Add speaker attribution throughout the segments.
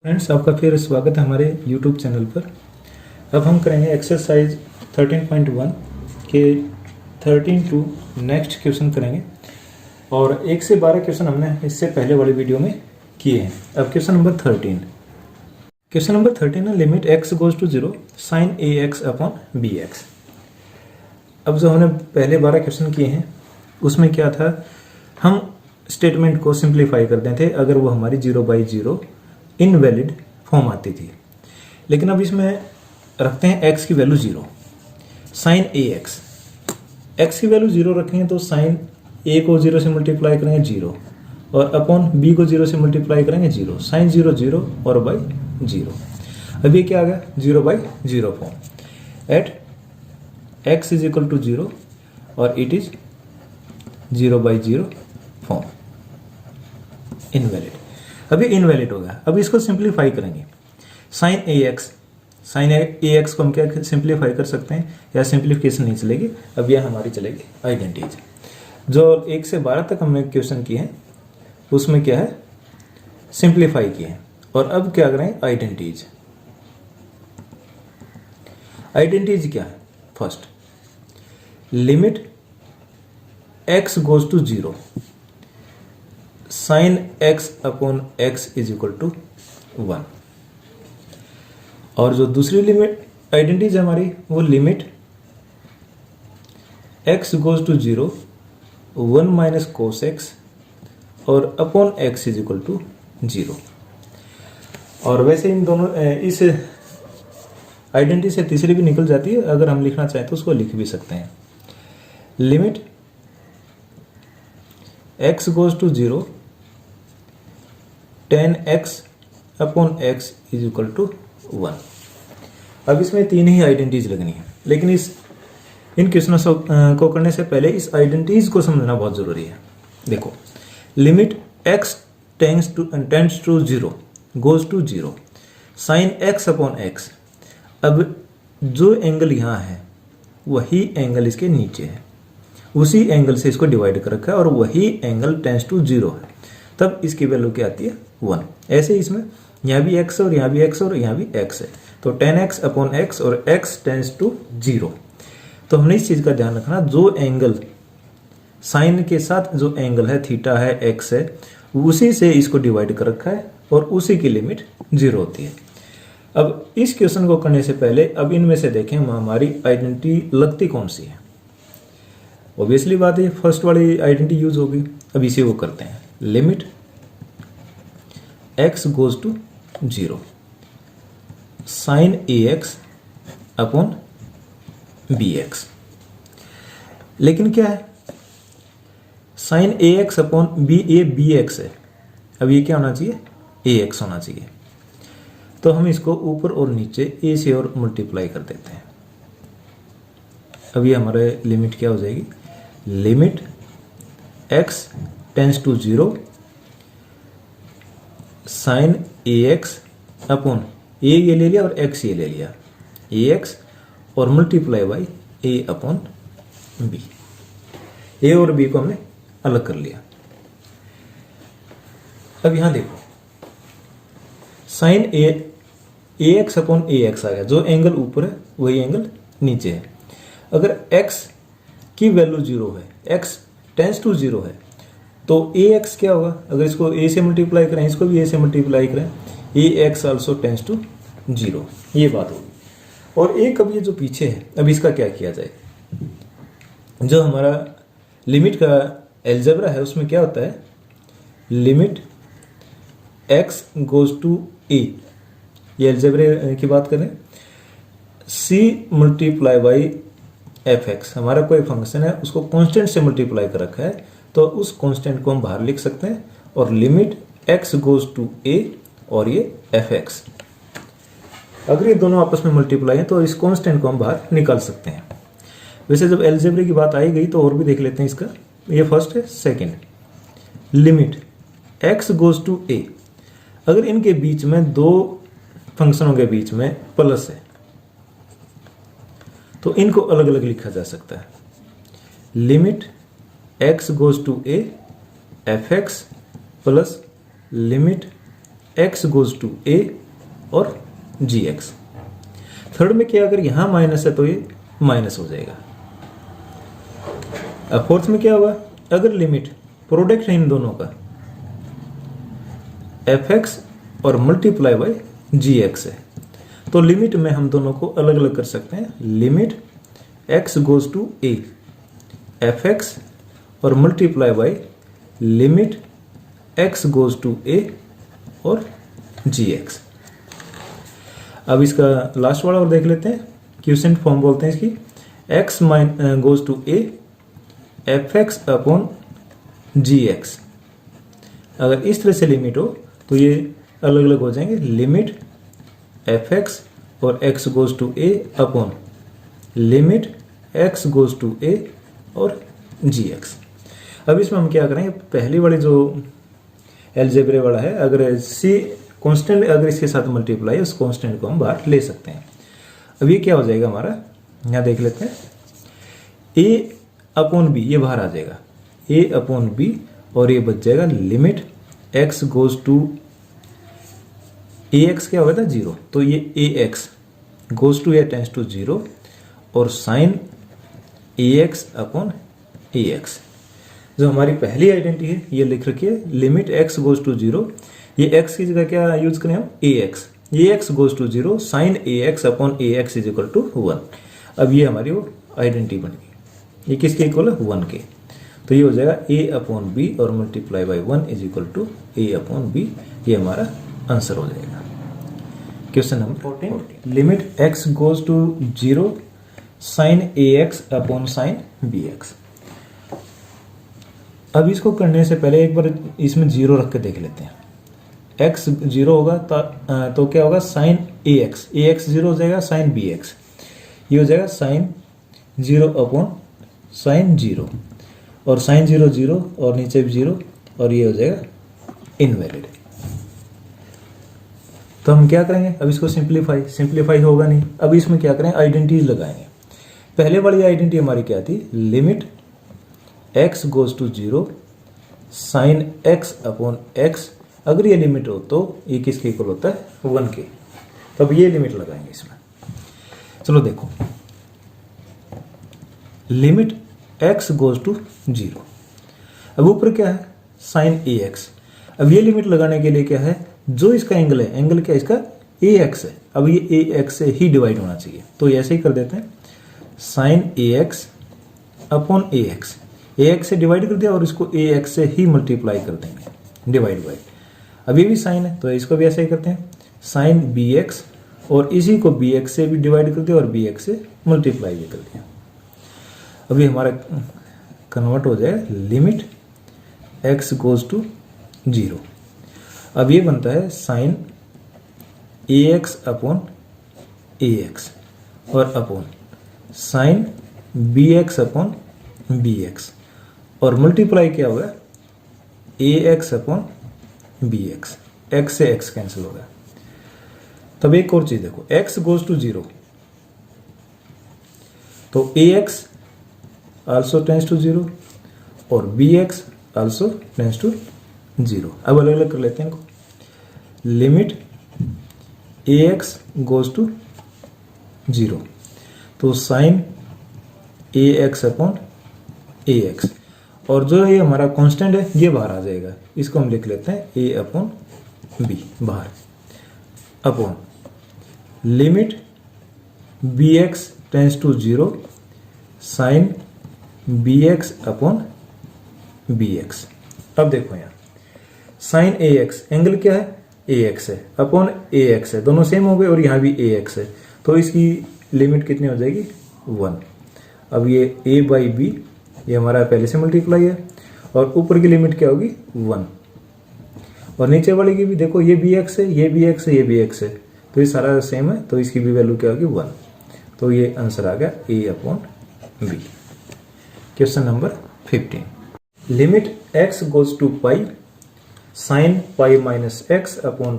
Speaker 1: Friends, आपका फिर स्वागत है हमारे YouTube चैनल पर। अब हम करेंगे एक्सरसाइज 13.1 के 13 टू नेक्स्ट क्वेश्चन करेंगे और 1 से 12 क्वेश्चन हमने इससे पहले वाली वीडियो में किए हैं। अब क्वेश्चन नंबर 13 है limit x goes to 0 sine ax upon bx। अब जो हमने पहले 12 क्वेश्चन किए हैं उसमें क्या था, हम स्टेटमेंट को सिंप्लीफाई करते थे अगर वो हमारी 0/0 इनवैलिड फॉर्म आती थी। लेकिन अब इसमें रखते हैं x की वैल्यू 0, साइन x की वैल्यू 0 रखेंगे तो साइन a को 0 से मल्टीप्लाई करेंगे 0 और अपॉन b को 0 से मल्टीप्लाई करेंगे 0, साइन 0 0 और बाई 0। अब ये क्या आ गया 0/0 form at x is equal to 0 और इट इज 0/0 फॉर्म इनवैलिड। अभी इनवैलिड हो गया। अब इसको सिंप्लीफाई करेंगे। साइन ए एक्स को हम क्या सिंप्लीफाई कर सकते हैं, या सिंप्लीफिकेशन नहीं चलेगी, अब यह हमारी चलेगी आइडेंटिटीज। जो 1 से 12 तक हमने क्वेश्चन किए हैं उसमें क्या है सिंप्लीफाई किए हैं। और अब क्या करें आइडेंटिटीज। आइडेंटिटीज क्या है, first limit x goes to 0 sine x upon x is equal to 1। और जो दूसरी लिमिट आइडेंटिटी है हमारी वो limit x goes to 0 1 minus cos x और upon x is equal to 0। और वैसे इन दोनों इस आइडेंटिटी से तीसरी भी निकल जाती है, अगर हम लिखना चाहें तो उसको लिख भी सकते हैं। Limit x goes to 0 10x upon x is equal to 1। अब इसमें तीन ही आइडेंटिटीज लगनी है, लेकिन इन क्वेश्चनों को करने से पहले इस आइडेंटिटीज को समझना बहुत जरूरी है। देखो limit x tends to 0 goes to 0 sine x upon x। अब जो एंगल यहाँ है वही एंगल इसके नीचे है, उसी एंगल से इसको डिवाइड कर रखा है और वही एंगल टेंड्स टू 0 है, तब इसकी वैल्यू क्या आती है 1। ऐसे इसमें यहाँ भी x और यहाँ भी x और यहाँ भी x है, तो 10x अपॉन x और x टेंड्स टू 0। तो हमने इस चीज का ध्यान रखना, जो एंगल साइन के साथ जो एंगल है थीटा है x है, उसी से इसको डिवाइड कर रखा है और उसी की लिमिट 0 होती है। अब इस क्वेश्चन को करने से पहले अब इनमें से देखें हमारी आइडेंटिटी लगती कौन सी है। ऑब्वियसली बात है फर्स्ट वाली आइडेंटिटी यूज होगी। अब इसे वो करते हैं, limit x goes to 0 sine ax upon bx। लेकिन क्या है साइन ax अपॉन bx है, अब ये क्या होना चाहिए ax होना चाहिए। तो हम इसको ऊपर और नीचे a से और मल्टीप्लाई कर देते हैं। अब ये हमारे लिमिट क्या हो जाएगी, limit x tends to 0 sine ax upon a ये ले लिया और x ये ले लिया, ax और multiply by a upon b। a और b को हमने अलग कर लिया। अब यहां देखो साइन ax अपॉन ax आ गया, जो एंगल ऊपर है वही एंगल नीचे है। अगर x की वैल्यू 0 है, x टेंड्स टू 0 है, तो ax क्या होगा, अगर इसको a से मल्टीप्लाई करें इसको भी a से मल्टीप्लाई करें, ax आल्सो टेंड्स टू 0, ये बात होगी। और एक अब ये जो पीछे है, अब इसका क्या किया जाए। जो हमारा लिमिट का एल्जेब्रा है उसमें क्या होता है, limit x goes to a, ये एल्जेब्रे की बात करें, c मल्टीप्लाई बाई fx, हमारा कोई फंक्शन है उसको कांस्टेंट से मल्टीप्लाई कर रखा है, तो उस कांस्टेंट को हम बाहर लिख सकते हैं। और limit x goes to a और ये fx, अगर ये दोनों आपस में मल्टीप्लाई है तो इस कांस्टेंट को हम बाहर निकाल सकते हैं। वैसे जब एल्जेब्रे की बात आई गई तो और भी देख लेते हैं इसका। ये फर्स्ट है। Second limit x goes to a, अगर इनके बीच में दो फंक्शनों के बीच में प्लस है तो इनको अलग अलग लिखा जा सकता है। Limit x goes to a fx plus limit x goes to a और जी एक्स। थर्ड में क्या, अगर यहां माइनस है तो ये माइनस हो जाएगा। अब फोर्थ में क्या होगा, अगर लिमिट प्रोडक्ट है इन दोनों का एफ एक्स और मल्टीप्लाई बाई जी एक्स है, तो लिमिट में हम दोनों को अलग अलग कर सकते हैं। Limit x goes to a f x और multiply by limit x goes to a और जी एक्स। अब इसका लास्ट वाला और देख लेते हैं, क्विसेंट फॉर्म बोलते हैं इसकी। X goes to a f x upon g x. अगर इस तरह से लिमिट हो तो ये अलग अलग हो जाएंगे। लिमिट एफ एक्स और x goes to a upon limit x goes to a और जी एक्स। अब इसमें हम क्या करेंगे, पहली वाली जो एलजेब्रे वाला है, अगर सी कांस्टेंट अगर इसके साथ मल्टीप्लाई, उस कांस्टेंट को हम बाहर ले सकते हैं। अब ये क्या हो जाएगा हमारा, यहाँ देख लेते हैं, ए अपॉन बी, ये बाहर आ जाएगा ए अपॉन बी, और ये बच जाएगा limit x goes to a x क्या होगा था 0, तो ये a x goes to a tends to 0 और sine a x upon a x. जो हमारी पहली आइडेंटिटी है ये लिख रखी है, लिमिट एक्स गोज टू 0, ये एक्स की जगह क्या यूज करें हम, ए एक्स, ये x goes to 0 sine a x upon a x is equal to 1। अब ये हमारी वो आइडेंटिटी बन गई, ये किसके इक्वल है 1 के, तो ये हो जाएगा ए अपॉन बी और multiply by 1 is equal to a upon b. ये हमारा आंसर हो जाएगा। Question number 14, limit x goes to 0 sine a x upon sine b x. अब इसको करने से पहले एक बार इसमें 0 रख के देख लेते हैं। x 0 होगा तो क्या होगा, साइन ए एक्स 0 हो जाएगा, साइन बी एक्स ये हो जाएगा साइन 0 अपॉन साइन 0, और साइन 0 0 और नीचे भी 0, और ये हो जाएगा इनवैलिड। तो हम क्या करेंगे, अब इसको सिंप्लीफाई होगा नहीं। अब इसमें क्या करें, आइडेंटिटीज लगाएंगे। पहले वाली आइडेंटिटी हमारी क्या थी, limit x goes to 0 sine x upon x। अगर ये लिमिट हो तो ये किसके इक्वल होता है 1 के, तो अब ये लिमिट लगाएंगे इसमें। चलो देखो, लिमिट x गोज टू 0, अब ऊपर क्या है साइन ए एक्स। अब ये लिमिट लगाने के लिए क्या है, जो इसका एंगल है, एंगल क्या है इसका ए एक्स है, अब ये ए एक्स से ही डिवाइड होना चाहिए, तो ऐसे ही कर देते हैं, sign a x upon a x से डिवाइड कर दिया और इसको ए एक्स से ही मल्टीप्लाई कर देंगे डिवाइड बाई। अब ये भी साइन है तो इसको भी ऐसे ही करते हैं, साइन बी एक्स, और इसी को बी एक्स से भी डिवाइड कर दिया और बी एक्स से मल्टीप्लाई भी कर दिया। अभी हमारा कन्वर्ट हो जाए लिमिट एक्स गोज टू 0। अब ये बनता है sine a x upon a x और upon sine b x upon b x, और मल्टीप्लाई क्या होगा a x upon b x, x से एक्स कैंसिल होगा। तब एक और चीज देखो, एक्स गोज टू 0 तो a x also tends to 0 और b x also tends to 0। अब अलग अलग कर लेते हैं इनको। Limit a x goes to 0 तो sine a x upon a x, और जो ये हमारा कांस्टेंट है ये बाहर आ जाएगा, इसको हम लिख लेते हैं ए अपॉन बी बाहर, upon limit b x tends to 0 sine b x upon b x. अब देखो यहाँ साइन ए एक्स, एंगल क्या है ए एक्स है, अपॉन ए एक्स है, दोनों सेम हो गए, और यहाँ भी ए एक्स है, तो इसकी लिमिट कितनी हो जाएगी 1। अब ये ए बाई बी ये हमारा पहले से मल्टीप्लाई है, और ऊपर की लिमिट क्या होगी 1, और नीचे वाले की भी देखो, ये बी एक्स है, ये बी एक्स है, ये बी एक्स है, तो ये सारा सेम है, तो इसकी भी वैल्यू क्या होगी 1। तो ये आंसर आ गया a upon b. Question number 15, limit x goes to pi sine pi minus x upon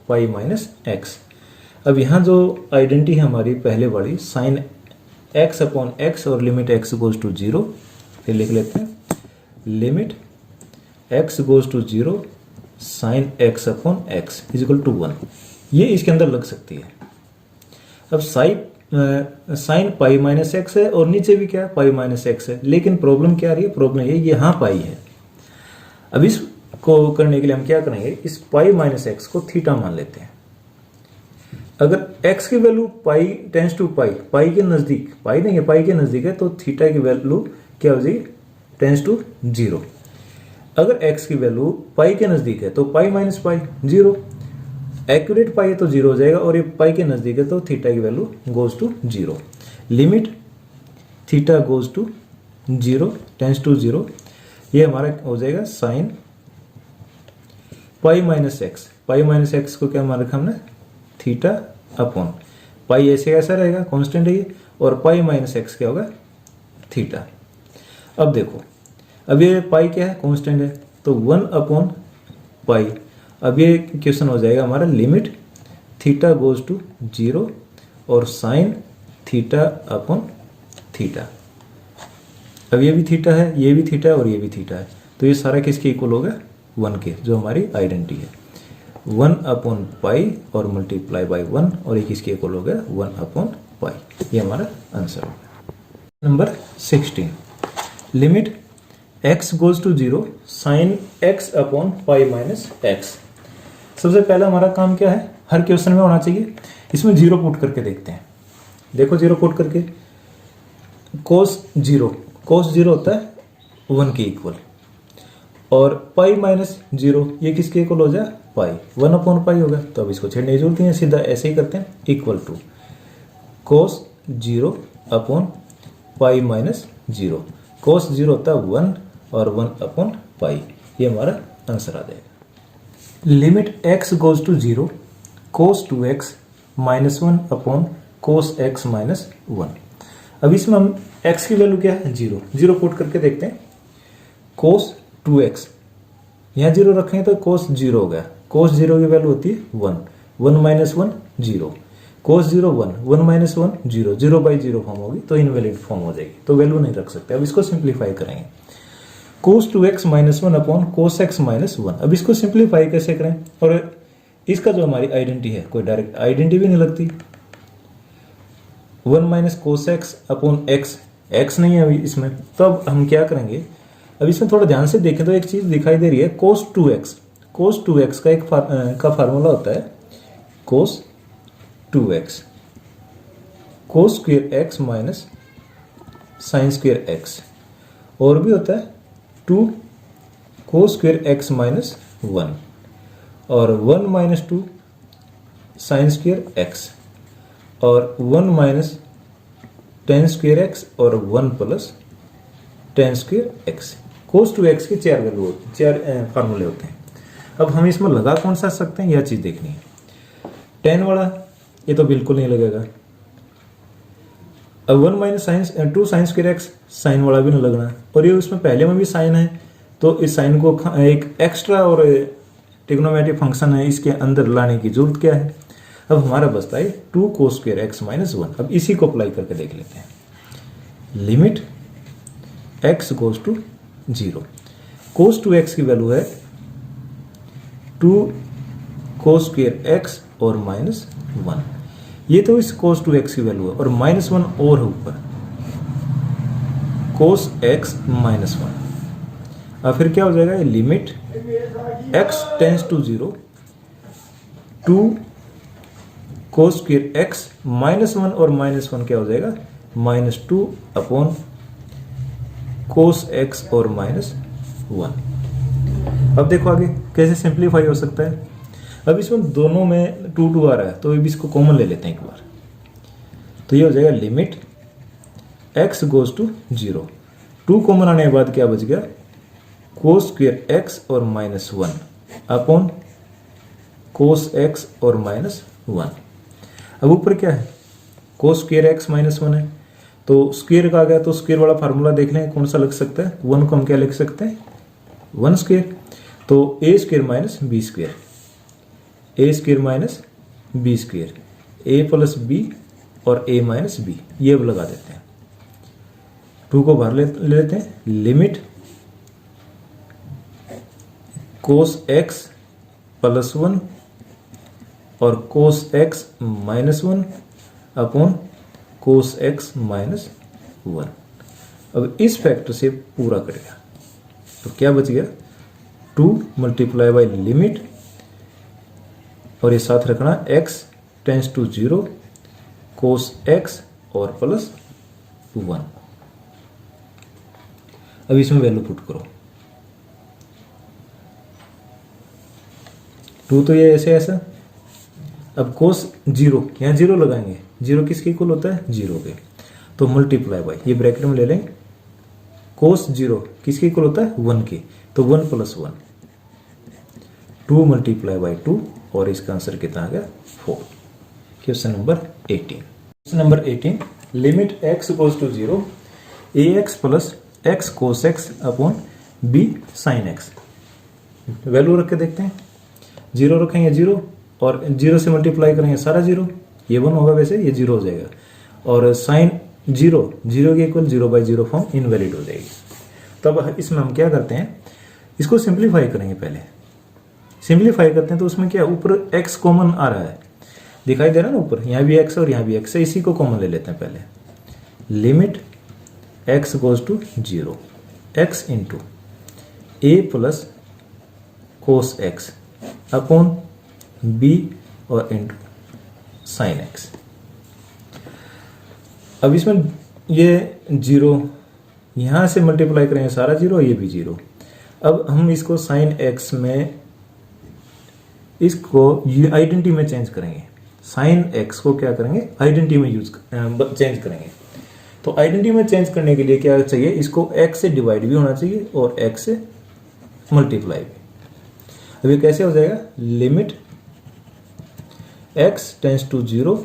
Speaker 1: pi minus x. अब यहाँ जो आइडेंटिटी है हमारी पहले वाली साइन एक्स अपॉन एक्स और लिमिट एक्स गोज टू 0, फिर लिख लेते हैं limit x goes to 0 sine x upon x is equal to 1, ये इसके अंदर लग सकती है। अब साइन पाई माइनस एक्स है और नीचे भी क्या है, पाई माइनस एक्स है, लेकिन प्रॉब्लम क्या आ रही है, प्रॉब्लम ये यहाँ पाई है। अब इसको करने के लिए हम क्या करेंगे, इस पाई माइनस एक्स को थीटा मान लेते हैं। अगर x की वैल्यू पाई टेंस टू पाई के नजदीक, पाई नहीं है पाई के नजदीक है, तो थीटा की वैल्यू क्या हो जाएगी, टेंस टू 0। अगर x की वैल्यू पाई के नजदीक है तो पाई माइनस पाई 0, एक्यूरेट पाई है तो 0 हो जाएगा, और ये पाई के नजदीक है तो थीटा की value goes to 0। Limit theta goes to 0 tends to 0, ये हमारा हो जाएगा sine pi minus x. Pi minus x को क्या मान रखा हमने, थीटा अपॉन पाई, ऐसे कैसा रहेगा, कांस्टेंट है ये, और पाई माइनस एक्स क्या होगा, थीटा। अब देखो, अब ये पाई क्या है, कांस्टेंट है, तो 1 अपॉन पाई। अब ये क्वेश्चन हो जाएगा हमारा लिमिट थीटा गोज टू 0 और साइन थीटा अपॉन थीटा। अब ये भी थीटा है, ये भी थीटा है और ये भी थीटा है, तो ये सारा किसके इक्वल होगा, 1 के, जो हमारी आइडेंटिटी है। 1 अपॉन पाई और मल्टीप्लाई बाई 1, और ये किसके इक्वल हो गया, 1 अपॉन पाई। ये हमारा आंसर होगा। Number 16, limit x goes to 0 sine x upon pi minus x. सबसे पहला हमारा काम क्या है, हर क्वेश्चन में होना चाहिए, इसमें 0 पुट करके देखते हैं। देखो 0 पुट करके, कोस 0 होता है 1 के इक्वल, और पाई माइनस 0 ये किसके इक्वल हो जाए, पाई, 1 अपॉन पाई होगा। तो अब इसको छेड़ने की जरूरत नहीं है, सीधा ऐसे ही करते हैं, equal to cos 0 upon pi minus 0। Cos 0 होता है 1 और 1 अपॉन पाई, ये हमारा आंसर आ जाएगा। Limit x goes to 0 cos 2x minus 1 upon cos x minus 1। अब इसमें हम x की वैल्यू क्या है, 0 पुट करके देखते हैं। कोस 2x, यहाँ 0 रखेंगे तो कोस 0 हो गया, कोस 0 की वैल्यू होती है 1 minus 1 0, cos 0 1 minus 1 0, 0 by 0 form होगी तो इनवैलिड फॉर्म हो जाएगी, तो वैल्यू नहीं रख सकते। अब इसको सिंप्लीफाई करेंगे, कोस 2x minus 1 upon cos x minus 1। अब इसको सिंप्लीफाई कैसे करें, और इसका जो हमारी आइडेंटिटी है, कोई डायरेक्ट आइडेंटिटी भी नहीं लगती। 1 minus cos x upon x नहीं है अभी इसमें, तो अब हम क्या करेंगे, अब इसमें थोड़ा ध्यान से देखें तो एक चीज दिखाई दे रही है, कोस 2x का एक फार्मूला होता है, कोस 2x कोस square x minus sign square x, और भी होता है 2 कोस स्क्वायर x माइनस 1, और 1 माइनस 2 साइन स्क्वायर x, और 1 माइनस टेन स्क्वायर x, और 1 प्लस टेन स्क्वायर x। कोस 2x के 4 वैल्यू होते हैं, 4 फार्मूले होते हैं। अब हम इसमें लगा कौन सा सकते हैं, यह चीज देखनी है। 10 वाला ये तो बिल्कुल नहीं लगेगा। अब 1 minus sine 2 sine square x, sine वाला भी नहीं लगना, और ये उसमें पहले में भी साइन है, तो इस साइन को एक एक्स्ट्रा और ट्रिग्नोमेट्रिक फंक्शन है, इसके अंदर लाने की जरूरत क्या है। अब हमारा बचता है 2 कोस स्क्वायर x माइनस 1। अब इसी को अप्लाई करके देख लेते हैं। Limit x goes to 0, cos 2x की वैल्यू है 2 कोस स्क्वायर x और माइनस 1, ये तो इस कोस 2x की वैल्यू है, और माइनस 1 और है ऊपर, कोस x माइनस 1। अब फिर क्या हो जाएगा, limit x tends to 0 2 cos square x minus 1, और माइनस 1 क्या हो जाएगा, माइनस 2 अपॉन कोस x और माइनस 1। अब देखो आगे कैसे सिंप्लीफाई हो सकता है। अब इसमें दोनों में 2 2 आ रहा है, तो अब इसको कॉमन ले लेते हैं एक बार, तो ये हो जाएगा limit x goes to 0, 2 common आने के बाद क्या बच गया, कोस स्क्वायर x और माइनस 1 अपॉन कोस x और माइनस 1। अब ऊपर क्या है, कोस स्क्वायर x माइनस 1 है, तो स्क्वायर का आ गया, तो स्क्वायर वाला फार्मूला देख लें कौन सा लग सकता है। 1 को हम क्या लिख सकते हैं, 1 स्क्वायर, तो a square minus b square, a square minus b square, a plus b और a माइनस b, ये अब लगा देते हैं। 2 को बाहर ले लेते हैं। लिमिट कोस x प्लस 1 और cos x minus 1 upon cos x minus 1। अब इस फैक्टर से पूरा करेगा तो क्या बच गया, 2 मल्टीप्लाई बाई लिमिट और ये साथ रखना x tends to 0 cos x और प्लस 1। अब इसमें वैल्यू पुट करो, 2 तो ये ऐसे ऐसा। अब कोस 0, यहाँ 0 लगाएंगे, 0 किसके इक्वल होता है, 0 के, तो मल्टीप्लाई बाई, ये ब्रैकेट में ले लेंगे, कोस 0 किसके इक्वल होता है, 1 के, तो 1 प्लस 1, 2 मल्टीप्लाई बाई 2 और इसका आंसर कितना आ गया, 4। Question number 18। Question number 18, limit x goes to 0 ax plus x cos x upon b sine x। Value रख के देखते हैं, 0 रखेंगे 0 और 0 से मल्टीप्लाई करेंगे सारा 0, ये 1 होगा, वैसे ये 0 हो जाएगा, और साइन 0 के इक्वल 0 बाई 0 फॉर्म इनवैलिड हो जाएगी। तब इसमें हम क्या करते हैं, इसको सिंप्लीफाई करेंगे। पहले सिंप्लीफाई करते हैं तो उसमें क्या, ऊपर x कॉमन आ रहा है, दिखाई दे रहा है ना ऊपर, यहाँ भी x और यहाँ भी x है, इसी को कॉमन ले लेते हैं पहले। Limit x goes to 0 x into a plus cos x upon b और इंटू साइन x। अब इसमें ये 0 यहाँ से मल्टीप्लाई करेंगे सारा 0, ये भी 0। अब हम इसको साइन x में, इसको आइडेंटिटी में चेंज करेंगे, साइन x को क्या करेंगे, आइडेंटिटी में चेंज करेंगे। तो आइडेंटिटी में चेंज करने के लिए क्या चाहिए, इसको x से डिवाइड भी होना चाहिए और x से मल्टीप्लाई भी। अब ये कैसे हो जाएगा, limit x tends to 0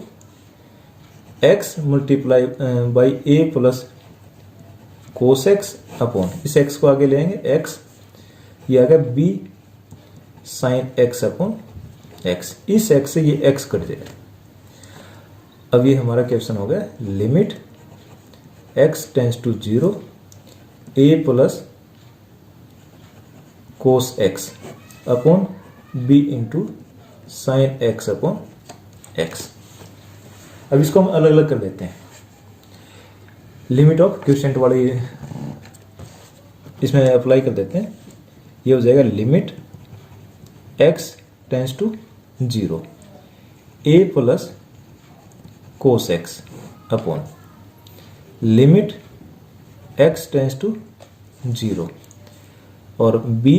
Speaker 1: x multiply by a plus cos x upon, इस x को आगे ले आएंगे x, ये आ गया b sine x upon x, इस x से ये x कट जाएगा। अब ये हमारा क्वेश्चन हो गया, limit x tends to 0 a plus cos x upon b into sine x upon x। अब इसको हम अलग अलग कर देते हैं, लिमिट ऑफ क्वोशिएंट वाले इसमें अप्लाई कर देते हैं। ये हो जाएगा limit x tends to 0 a plus cos x upon limit x tends to 0 और b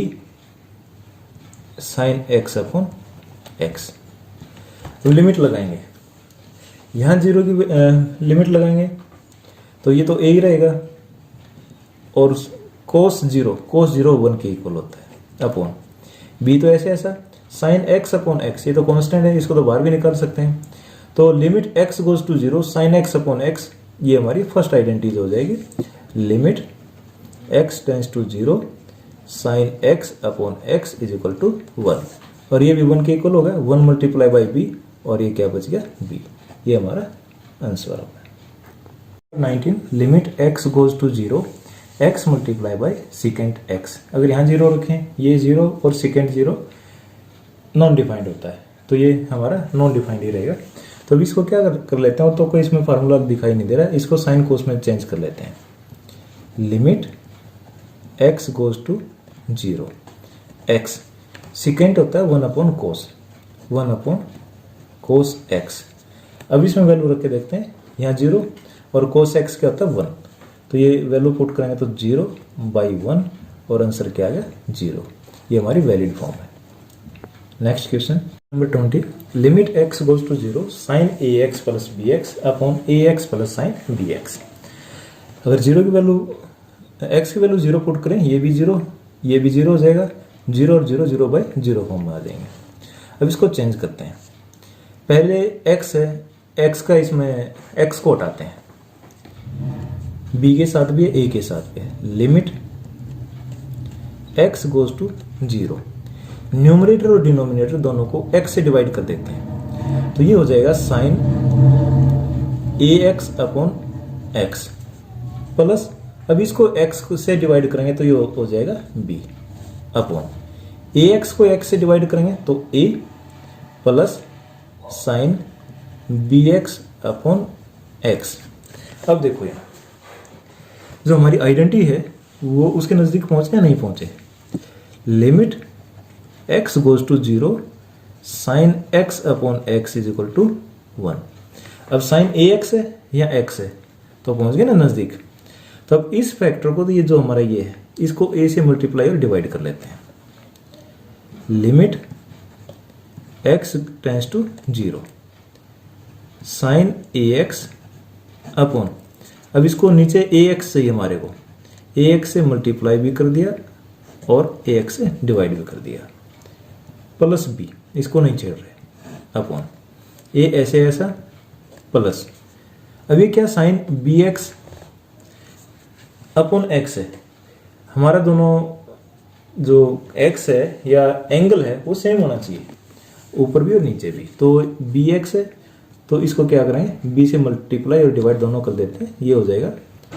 Speaker 1: sine x upon x। Limit लगाएंगे, यहाँ 0 की लिमिट लगाएंगे तो ये तो a ही रहेगा, और कोस 0 1 के इक्वल होता है अपॉन b, तो ऐसे ऐसा साइन x अपॉन x, ये तो कांस्टेंट है, इसको तो बाहर भी निकाल सकते हैं। तो limit x goes to 0 sine x upon x, ये हमारी फर्स्ट आइडेंटिटी हो जाएगी। Limit x tends to 0 sine x upon x is equal to 1, और ये भी 1 के इक्वल होगा, 1 मल्टीप्लाई बाई b, और ये क्या बच गया, b। ये हमारा आंसर होगा। 19, limit x goes to 0 x multiply by secant x। अगर यहाँ 0 रखें, ये 0 और सिकेंट 0 नॉन डिफाइंड होता है, तो ये हमारा नॉन डिफाइंड ही रहेगा। तो अब इसको क्या कर लेते हैं, तो कोई इसमें फार्मूला दिखाई नहीं दे रहा है, इसको साइन कोस में चेंज कर लेते हैं। Limit x goes to 0 x secant होता है 1 अपॉन कोस x। अब इसमें वैल्यू रख के देखते हैं, यहाँ 0 और कोस x क्या होता है 1, तो ये वैल्यू पुट करेंगे तो 0 बाई 1 और आंसर क्या आ गया 0। ये हमारी वैलिड फॉर्म है। Next question number 20, limit x goes to 0 sine ax plus bx upon ax plus sine bx। अगर 0 की वैल्यू, x की वैल्यू 0 पुट करें, ये भी 0, ये भी 0 हो जाएगा, 0 और 0 0 बाई 0 फॉर्म में आ जाएंगे। अब इसको चेंज करते हैं, पहले x है, x का इसमें x को हटाते हैं, b के साथ भी है, a के साथ भी है। Limit x goes to 0, numerator और डिनोमिनेटर दोनों को x से डिवाइड कर देते हैं, तो ये हो जाएगा sine ax upon x plus, अब इसको x से डिवाइड करेंगे तो ये हो जाएगा b अपॉन ए एक्स को एक्स से डिवाइड करेंगे तो a plus sine b x upon x. अब देखो यार, जो हमारी आइडेंटिटी है वो उसके नज़दीक पहुंचे या नहीं पहुंचे। Limit x goes to 0 sine x upon x is equal to 1। अब साइन ए एक्स है या एक्स है तो पहुंच गए ना नज़दीक। तो अब इस फैक्टर को, तो ये जो हमारा ये है, इसको ए से मल्टीप्लाई और डिवाइड कर लेते हैं। Limit x tends to 0 sine a x upon, अब इसको नीचे ए एक्स चाहिए हमारे को, ए एक्स से मल्टीप्लाई भी कर दिया और ए एक्स से डिवाइड भी कर दिया, प्लस बी, इसको नहीं छेड़ रहे, अपॉन ए ऐसे ऐसा प्लस। अब ये क्या, sine b x upon x है, हमारा दोनों जो एक्स है या एंगल है वो सेम होना चाहिए, ऊपर भी और नीचे भी। तो बी एक्स है तो इसको क्या करेंगे, बी से मल्टीप्लाई और डिवाइड दोनों कर देते हैं, ये हो जाएगा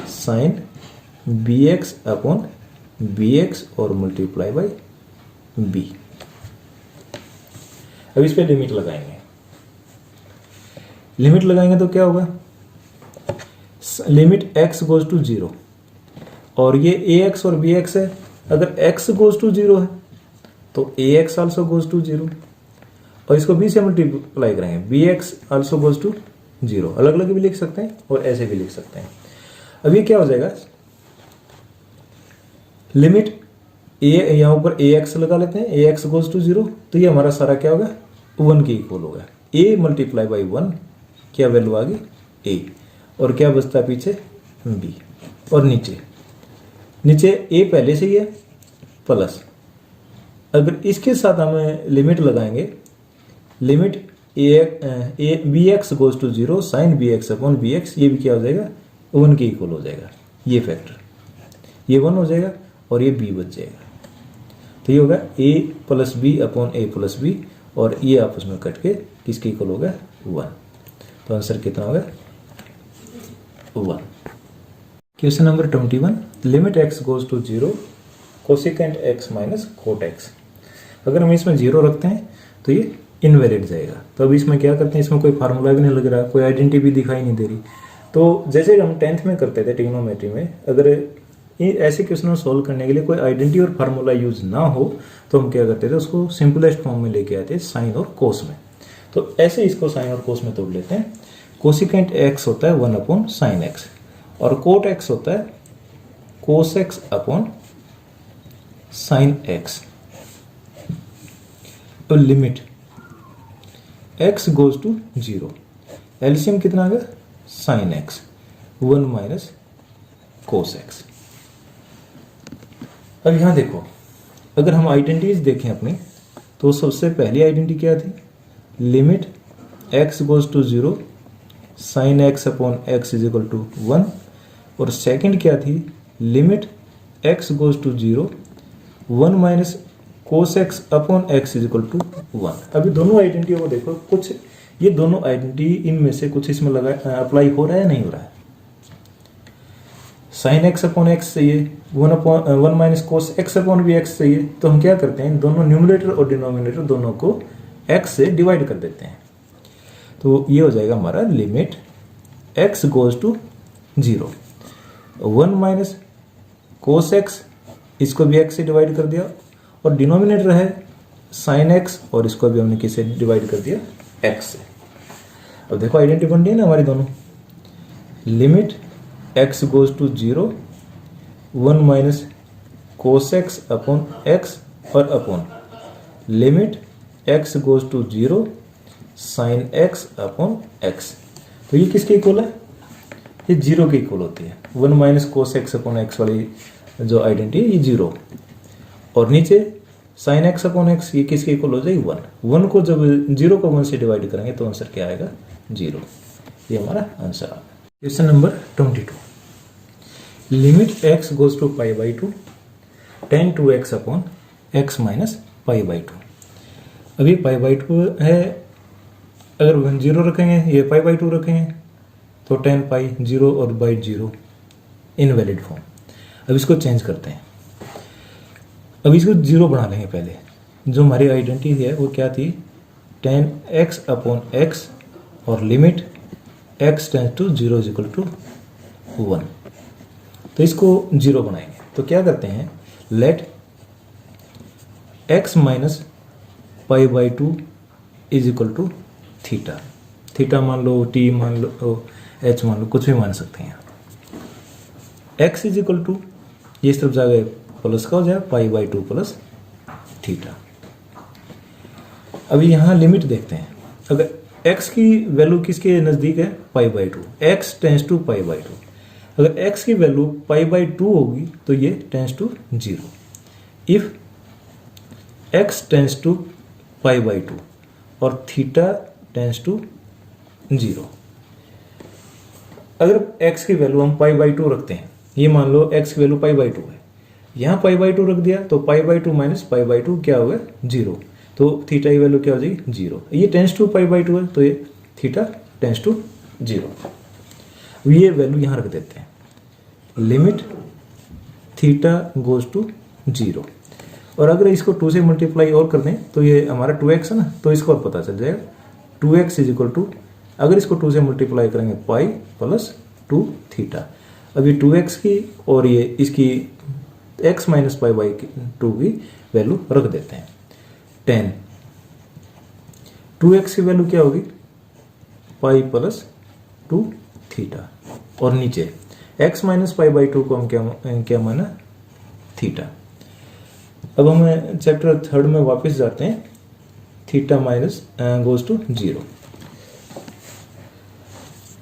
Speaker 1: sine b x upon b x और मल्टीप्लाई बाई बी। अब इस पे लिमिट लगाएंगे, लिमिट लगाएंगे तो क्या होगा, लिमिट एक्स गोज टू 0 और ये ए एक्स और बी एक्स है, अगर एक्स गोज टू 0 है तो a x also goes to 0 और इसको बी से मल्टीप्लाई करेंगे, b x also goes to 0। अलग अलग भी लिख सकते हैं और ऐसे भी लिख सकते हैं। अब ये क्या हो जाएगा, लिमिट ए, यहां ऊपर ए एक्स लगा लेते हैं, ए एक्स गोज टू 0, तो ये हमारा सारा क्या होगा, 1 के इक्वल होगा। ए मल्टीप्लाई बाई 1, क्या वैल्यू आ गई ए, और क्या बचता है पीछे बी, और नीचे नीचे ए पहले से ही है प्लस। अगर इसके साथ हम लिमिट लगाएंगे, limit a b x goes to 0 sine b x upon b x, ये भी क्या हो जाएगा 1 के इक्वल हो जाएगा, ये फैक्टर, ये 1 हो जाएगा और ये बी बच जाएगा। तो ये होगा ए प्लस बी अपॉन ए प्लस बी, और ये आपस में कट के किसके इक्वल होगा 1। तो आंसर कितना होगा 1। Question number 21, limit x goes to 0 cosecant x minus cot x. अगर हम इसमें 0 रखते हैं तो ये इनवैलिड जाएगा। तो अब इसमें क्या करते हैं, इसमें कोई फार्मूला भी नहीं लग रहा, कोई आइडेंटिटी भी दिखाई नहीं दे रही। तो जैसे हम 10th में करते थे ट्रिग्नोमेट्री में, अगर ये ऐसे क्वेश्चन सोल्व करने के लिए कोई आइडेंटिटी और फार्मूला यूज ना हो तो हम क्या करते थे, उसको सिंपलेस्ट फॉर्म में लेके आते साइन और कोस में। तो ऐसे इसको साइन और कोस में तोड़ लेते हैं। कोसिकेंट एक्स होता है 1 अपॉन साइन एक्स और कोट एक्स होता है cos x upon sine x. तो limit x goes to 0, LCM कितना आ गया sine x 1 minus cos x. अब यहां देखो, अगर हम आइडेंटिटीज देखें अपनी, तो सबसे पहली आइडेंटिटी क्या थी, limit x goes to 0 sine x upon x is equal to 1, और सेकंड क्या थी, limit x goes to 0 1 minus cos x upon x is equal to 1। अभी दोनों आइडेंटिटी को देखो, कुछ ये दोनों आइडेंटिटी इनमें से कुछ इसमें लगा अप्लाई हो रहा है नहीं हो रहा है। साइन एक्स अपॉन एक्स चाहिए, 1 माइनस कोस एक्स अपॉन भी एक्स चाहिए, तो हम क्या करते हैं, दोनों न्यूमरेटर और डिनोमिनेटर दोनों को एक्स से डिवाइड कर देते हैं। तो ये हो जाएगा हमारा limit x goes to 0 1 minus cos x, इसको भी एक्स से डिवाइड कर दिया, और डिनोमिनेटर है साइन एक्स और इसको भी हमने किससे डिवाइड कर दिया एक्स से। अब देखो आइडेंटिटी बन रही है ना हमारी दोनों, limit x goes to 0 1 minus cos x upon x और upon limit x goes to 0 sine x upon x. तो ये किसके इक्वल है, ये 0 के इक्वल होती है। 1 minus cos x upon x वाली जो आइडेंटिटी है ये 0, और नीचे साइन एक्स अपॉन एक्स ये किसके इक्वल हो जाएगी 1। 1 को जब 0 को 1 से डिवाइड करेंगे तो आंसर क्या आएगा 0। ये हमारा आंसर आ गया। Question number 22, limit x goes to pi by 2 tan 2x upon x minus pi by 2। अभी पाई बाई 2 है, अगर 0 रखेंगे, ये पाई बाई 2 रखेंगे तो tan पाई 0 और बाई 0 इनवैलिड फॉर्म। अब इसको चेंज करते हैं, अब इसको 0 बना लेंगे पहले, जो हमारी आइडेंटिटी है वो क्या थी, tan x अपॉन एक्स और limit x tends to 0 is equal to 1। तो इसको 0 बनाएंगे तो क्या करते हैं, let x minus pi by 2 is equal to theta. Theta मान लो, t मान लो, h मान लो, कुछ भी मान सकते हैं। x इज इक्वल टू, ये इस तरफ जाएगा प्लस का हो जाएगा पाई बाई 2 प्लस थीटा। अभी यहाँ लिमिट देखते हैं, अगर x की वैल्यू किसके नज़दीक है, pi by 2, x tends to pi by 2। अगर x की वैल्यू पाई बाई 2 होगी तो ये tends to 0। If x tends to pi by 2 और थीटा टेंस टू 0। अगर x की वैल्यू हम पाई बाई 2 रखते हैं, ये मान लो x की वैल्यू पाई बाई 2 है, यहाँ पाई बाई 2 रख दिया तो पाई बाई 2 माइनस पाई बाई 2 क्या होगा, 0। तो थीटा की वैल्यू क्या हो जाएगी, 0। ये टेंस टू पाई बाई 2 है तो ये थीटा टेंस टू 0। ये वैल्यू यहाँ रख देते हैं, लिमिट थीटा गोज टू 0। और अगर इसको 2 से मल्टीप्लाई और कर दें तो ये हमारा 2x है ना, तो इसको और पता चल जाएगा 2x इज इक्वल टू, अगर इसको 2 से मल्टीप्लाई करेंगे पाई प्लस 2 थीटा। अब ये 2x की और ये इसकी x माइनस पाई बाई 2 की वैल्यू रख देते हैं। 10 2x की वैल्यू क्या होगी, पाई प्लस 2 थीटा, और नीचे x माइनस पाई बाई 2 को हम क्या माना, थीटा। अब हम चैप्टर 3 में वापस जाते हैं, theta minus goes to 0।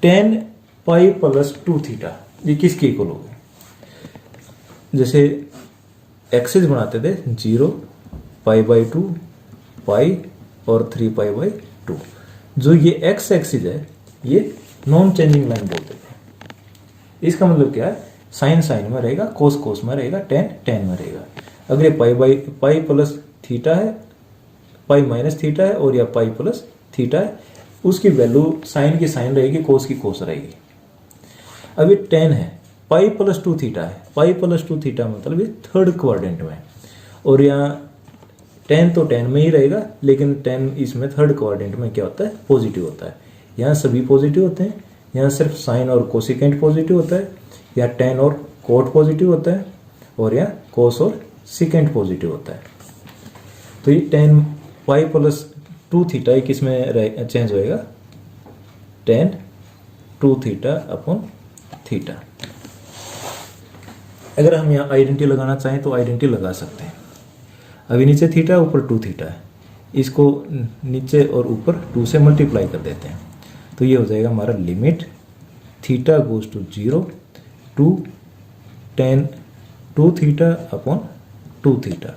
Speaker 1: 10 pi plus 2 theta ये किसके इक्वल होगा, जैसे एक्सिस बनाते थे 0 पाई बाई 2 पाई और 3 पाई बाई 2। जो ये एक्स एक्सिस है ये नॉन चेंजिंग लाइन बोलते थे। इसका मतलब क्या है, साइन साइन में रहेगा, कोस कोस में रहेगा, टेन टेन में रहेगा। अगर ये पाई प्लस थीटा है, पाई माइनस थीटा है और या पाई प्लस थीटा है, उसकी वैल्यू साइन की साइन रहेगी, कोस की कोस रहेगी। अब ये 10 है, पाई प्लस 2 थीटा है, पाई प्लस 2 थीटा मतलब ये थर्ड क्वाड्रेंट में, और यहाँ 10 तो 10 में ही रहेगा, लेकिन 10 इसमें थर्ड क्वाड्रेंट में क्या होता है, पॉजिटिव होता है। यहाँ सभी पॉजिटिव होते हैं, यहाँ सिर्फ साइन और कोसिकेंट पॉजिटिव होता है, या 10 और कोट पॉजिटिव होता है, और यहाँ कोस और सिकेंट पॉजिटिव होता है। तो ये 10 पाई प्लस 2 थीटा ये किस में चेंज होएगा, 10 2 थीटा अपॉन थीटा। अगर हम यहाँ आइडेंटिटी लगाना चाहें तो आइडेंटिटी लगा सकते हैं। अभी नीचे थीटा ऊपर 2 थीटा है, इसको नीचे और ऊपर 2 से मल्टीप्लाई कर देते हैं, तो ये हो जाएगा हमारा limit theta goes to 0 to 10 2 theta upon 2 theta,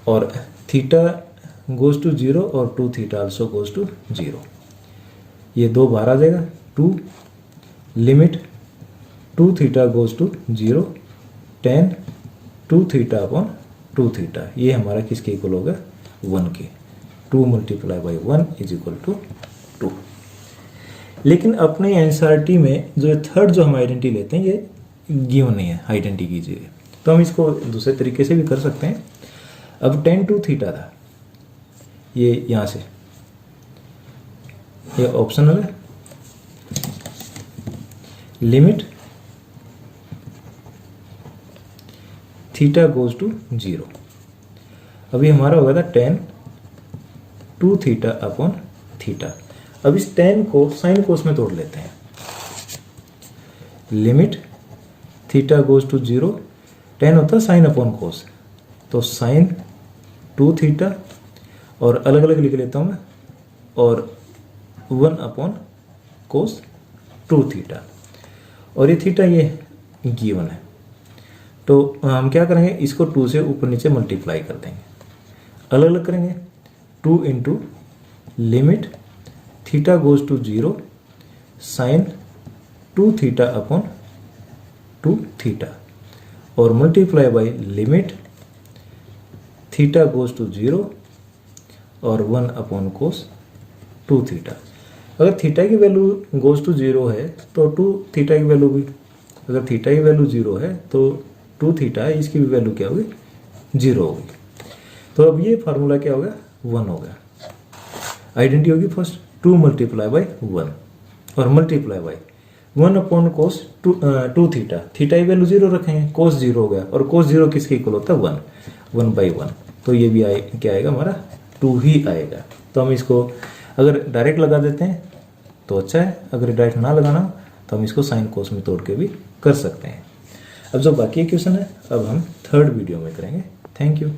Speaker 1: और थीटा गोज टू 0 और 2 थीटा आल्सो गोज टू 0। ये 2 बाहर आ जाएगा, 2 limit 2 theta goes to 0 10 2 theta upon 2 theta. ये हमारा किसके इक्वल होगा, 1 के। 2 multiply by 1 is equal to 2। लेकिन अपने एनसीईआरटी में जो थर्ड जो हम आइडेंटिटी लेते हैं ये गिवन नहीं है, आइडेंटिटी कीजिए, तो हम इसको दूसरे तरीके से भी कर सकते हैं। अब 10 2 थीटा था, ये यहाँ से ये ऑप्शनल है, लिमिट थीटा गोज टू 0। अभी हमारा होगा था 10 2 थीटा अपॉन थीटा। अब इस 10 को साइन कोस में तोड़ लेते हैं, लिमिट थीटा गोज टू 0, 10 होता है साइन अपॉन कोस, तो साइन 2 थीटा, और अलग अलग लिख लेता हूं मैं, और 1 अपॉन कोस 2 थीटा, और ये थीटा ये गिवन है। तो हम क्या करेंगे, इसको 2 से ऊपर नीचे मल्टीप्लाई कर देंगे, अलग अलग करेंगे। 2 into limit theta goes to 0 sine 2 theta upon 2 theta, और multiply by limit theta goes to 0 और 1 अपॉन कोस 2 थीटा। अगर थीटा की वैल्यू गोज टू 0 है तो 2 थीटा की वैल्यू भी, अगर थीटा की वैल्यू 0 है तो 2 थीटा है, इसकी भी वैल्यू क्या होगी, 0 होगी। तो अब ये फार्मूला क्या हो गया, 1 हो गया। आइडेंटिटी होगी फर्स्ट 2 मल्टीप्लाई बाई 1 और multiply by 1 upon cos 2 theta, theta की वैल्यू 0 रखेंगे, कोस 0 हो गया और कोस 0 किसके इक्वल होता है 1 बाई 1, तो ये भी क्या आएगा हमारा 2 ही आएगा। तो हम इसको अगर डायरेक्ट लगा देते हैं तो अच्छा है, अगर डायरेक्ट ना लगाना हो तो हम इसको साइन कोस में तोड़ के भी कर सकते हैं। अब जो बाकी क्वेश्चन है अब हम थर्ड वीडियो में करेंगे। Thank you.